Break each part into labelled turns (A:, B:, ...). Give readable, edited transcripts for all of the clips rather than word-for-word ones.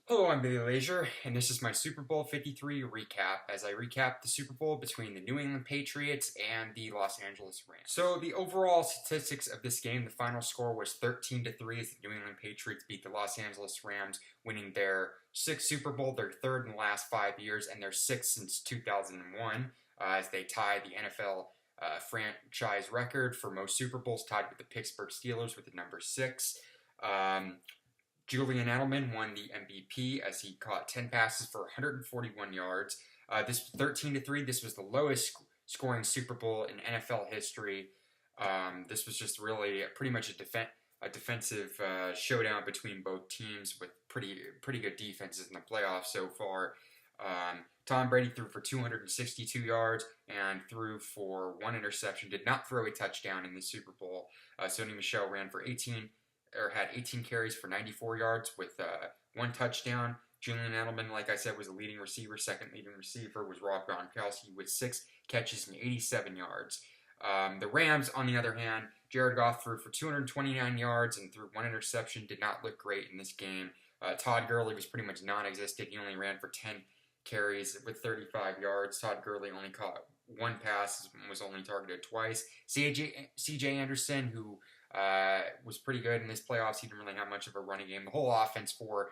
A: Hello, I'm Billy Lazier, and this is my Super Bowl 53 recap as I recap the Super Bowl between the New England Patriots and the Los Angeles Rams. So, the overall statistics of this game, the final score was 13-3 as the New England Patriots beat the Los Angeles Rams, winning their sixth Super Bowl, their third in the last 5 years, and their sixth since 2001, as they tie the NFL franchise record for most Super Bowls, tied with the Pittsburgh Steelers with the number 6. Julian Edelman won the MVP as he caught 10 passes for 141 yards. This 13-3. This was the lowest scoring Super Bowl in NFL history. This was just really pretty much a defensive showdown between both teams with pretty good defenses in the playoffs so far. Tom Brady threw for 262 yards and threw for one interception. Did not throw a touchdown in the Super Bowl. Sony Michel ran for 18 carries for 94 yards with one touchdown. Julian Edelman, like I said, was the leading receiver. Second leading receiver was Rob Gronkowski with 6 catches and 87 yards. The Rams, on the other hand, Jared Goff threw for 229 yards and threw one interception. Did not look great in this game. Todd Gurley was pretty much non-existent. He only ran for 10 carries with 35 yards. Todd Gurley only caught one pass and was only targeted twice. C.J. Anderson, who was pretty good in this playoffs. He didn't really have much of a running game. The whole offense for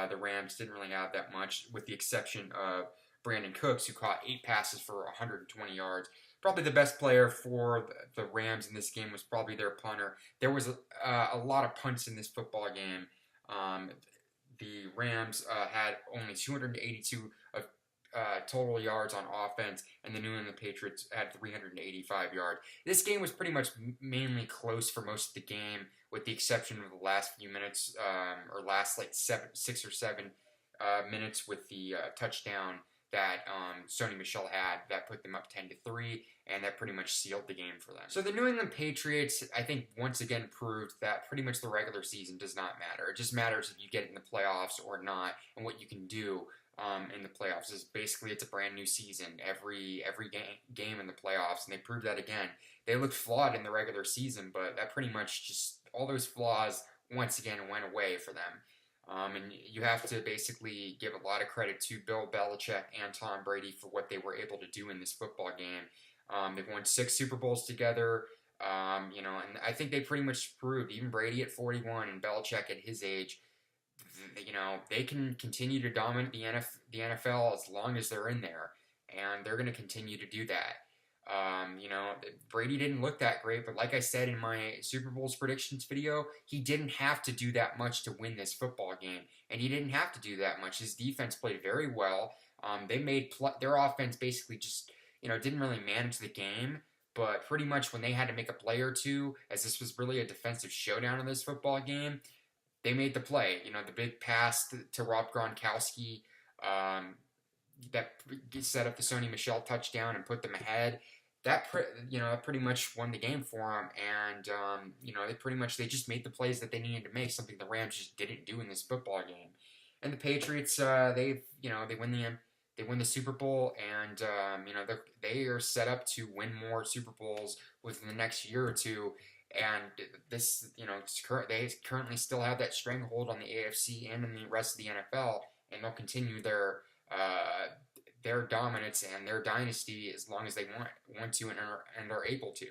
A: the Rams didn't really have that much, with the exception of Brandon Cooks, who caught 8 passes for 120 yards. Probably the best player for the Rams in this game was probably their punter. There was a lot of punts in this football game. The Rams had only 282 of total yards on offense, and the New England Patriots had 385 yards. This game was pretty much mainly close for most of the game, with the exception of the last few minutes, or last like 6 or 7 minutes, with the touchdown that Sony Michel had that put them up 10-3, and that pretty much sealed the game for them. So the New England Patriots, I think, once again proved that pretty much the regular season does not matter. It just matters if you get in the playoffs or not, and what you can do in the playoffs. Is basically, it's a brand new season every game in the playoffs, and they proved that again. They looked flawed in the regular season, but that pretty much just all those flaws once again went away for them. And you have to basically give a lot of credit to Bill Belichick and Tom Brady for what they were able to do in this football game. They've won 6 Super Bowls together. And I think they pretty much proved, even Brady at 41 and Belichick at his age, they can continue to dominate the NFL as long as they're in there, and they're going to continue to do that. Brady didn't look that great, but like I said in my Super Bowls predictions video, he didn't have to do that much to win this football game, and he didn't have to do that much. His defense played very well. They made their offense basically just, didn't really manage the game, but pretty much when they had to make a play or two, as this was really a defensive showdown in this football game, they made the play. The big pass to Rob Gronkowski that set up the Sony Michel touchdown and put them ahead. That pretty much won the game for them, and they just made the plays that they needed to make, something the Rams just didn't do in this football game. And the Patriots, they win the Super Bowl, and they are set up to win more Super Bowls within the next year or two. And this, they currently still have that stranglehold on the AFC and in the rest of the NFL, and they'll continue their dominance and their dynasty as long as they want to and are able to.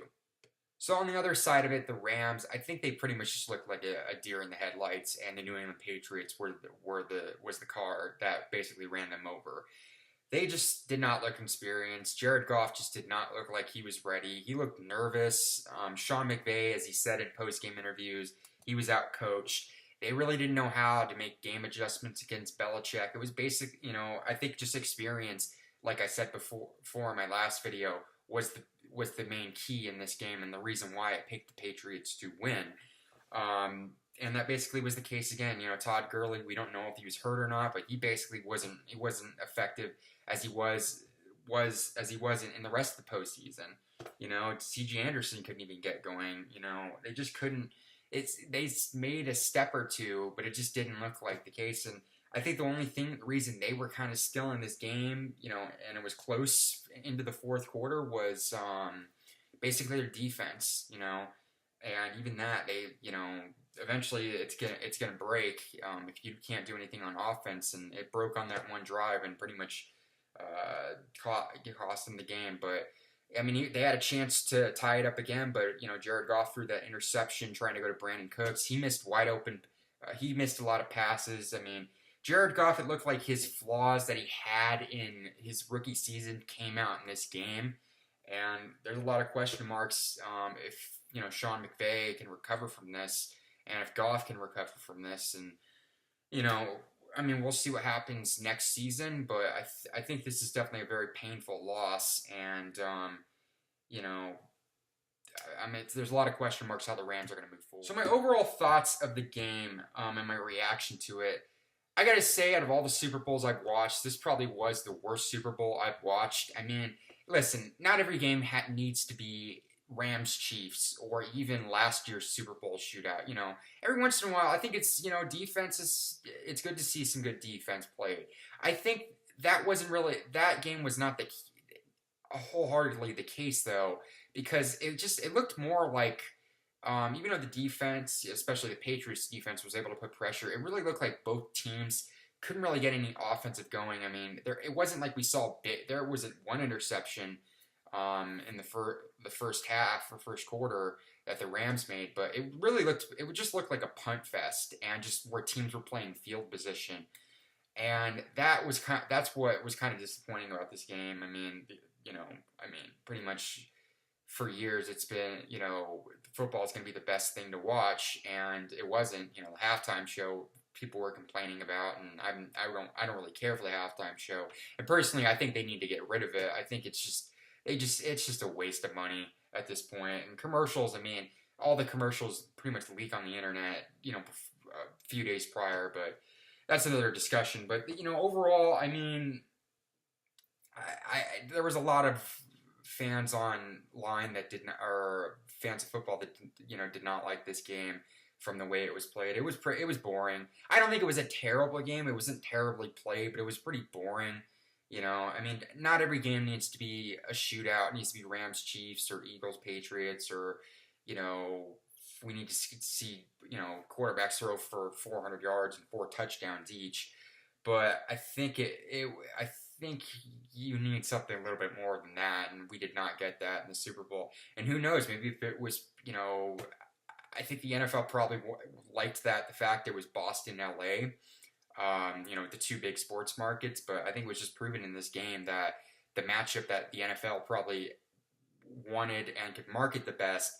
A: So on the other side of it, the Rams, I think they pretty much just looked like a deer in the headlights, and the New England Patriots was the car that basically ran them over. They just did not look experienced. Jared Goff just did not look like he was ready. He looked nervous. Sean McVay, as he said in post-game interviews, he was out-coached. They really didn't know how to make game adjustments against Belichick. It was basic, I think just experience, like I said before in my last video, was the main key in this game and the reason why I picked the Patriots to win. And that basically was the case again. Todd Gurley, we don't know if he was hurt or not, but he basically wasn't effective as he was in the rest of the postseason. C.J. Anderson couldn't even get going. They just couldn't. They made a step or two, but it just didn't look like the case. And I think the reason they were kind of still in this game, and it was close into the fourth quarter, was basically their defense. And even that, eventually it's gonna break if you can't do anything on offense, and it broke on that one drive and pretty much cost them the game. But I mean, they had a chance to tie it up again, but Jared Goff threw that interception trying to go to Brandon Cooks. He missed wide open. He missed a lot of passes. I mean, Jared Goff, it looked like his flaws that he had in his rookie season came out in this game, and there's a lot of question marks if Sean McVay can recover from this, and if Goff can recover from this, and you know, I mean, we'll see what happens next season, but I think this is definitely a very painful loss, and you know, I mean, there's a lot of question marks how the Rams are going to move forward. So my overall thoughts of the game and my reaction to it, I got to say, out of all the Super Bowls I've watched, this probably was the worst Super Bowl I've watched. I mean, listen, not every game needs to be Rams Chiefs or even last year's Super Bowl shootout. Every once in a while, I think it's defense is. It's good to see some good defense played. I think that game was not wholeheartedly the case though, because it looked more like. Even though the defense, especially the Patriots defense, was able to put pressure, it really looked like both teams couldn't really get any offensive going. I mean, it wasn't like we saw there was one interception in the first half or first quarter that the Rams made, but it would just look like a punt fest and just where teams were playing field position, and that's what was kind of disappointing about this game. I mean, pretty much for years it's been football is going to be the best thing to watch, and it wasn't. The halftime show people were complaining about, and I don't really care for the halftime show. And personally, I think they need to get rid of it. I think it's just a waste of money at this point. And commercials, I mean, all the commercials pretty much leak on the internet, a few days prior, but that's another discussion. But overall, I mean, there was a lot of fans online that didn't, or fans of football that did not like this game from the way it was played. It was boring. I don't think it was a terrible game. It wasn't terribly played, but it was pretty boring. I mean, not every game needs to be a shootout. It needs to be Rams Chiefs or Eagles Patriots, or we need to see quarterbacks throw for 400 yards and 4 touchdowns each. But I think I think you need something a little bit more than that, and we did not get that in the Super Bowl. And who knows? Maybe if it was, I think the NFL probably liked the fact it was Boston, LA, the two big sports markets. But I think it was just proven in this game that the matchup that the NFL probably wanted and could market the best,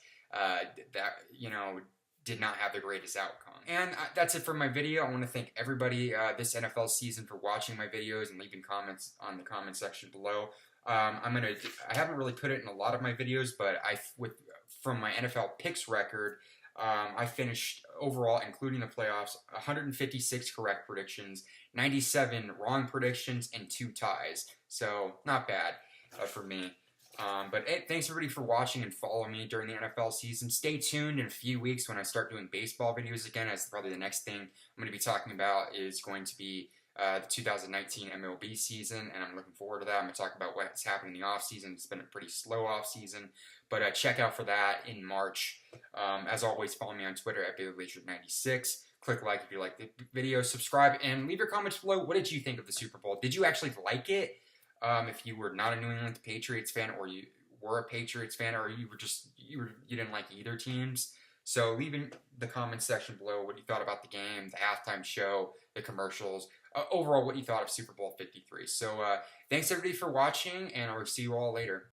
A: did not have the greatest outcome. And that's it for my video. I want to thank everybody this NFL season for watching my videos and leaving comments on the comment section below. I haven't really put it in a lot of my videos, but from my NFL picks record, I finished overall, including the playoffs, 156 correct predictions, 97 wrong predictions, and 2 ties. So not bad for me. But thanks everybody for watching and following me during the NFL season. Stay tuned in a few weeks when I start doing baseball videos again, as probably the next thing I'm going to be talking about is going to be the 2019 MLB season, and I'm looking forward to that. I'm going to talk about what's happened in the offseason. It's been a pretty slow offseason, but check out for that in March. As always, follow me on Twitter at BaileyLaser96. Click like if you like the video, subscribe, and leave your comments below. What did you think of the Super Bowl? Did you actually like it? If you were not a New England Patriots fan, or you were a Patriots fan, or you didn't like either teams. So leave in the comments section below what you thought about the game, the halftime show, the commercials, overall what you thought of Super Bowl 53. So thanks everybody for watching, and I'll see you all later.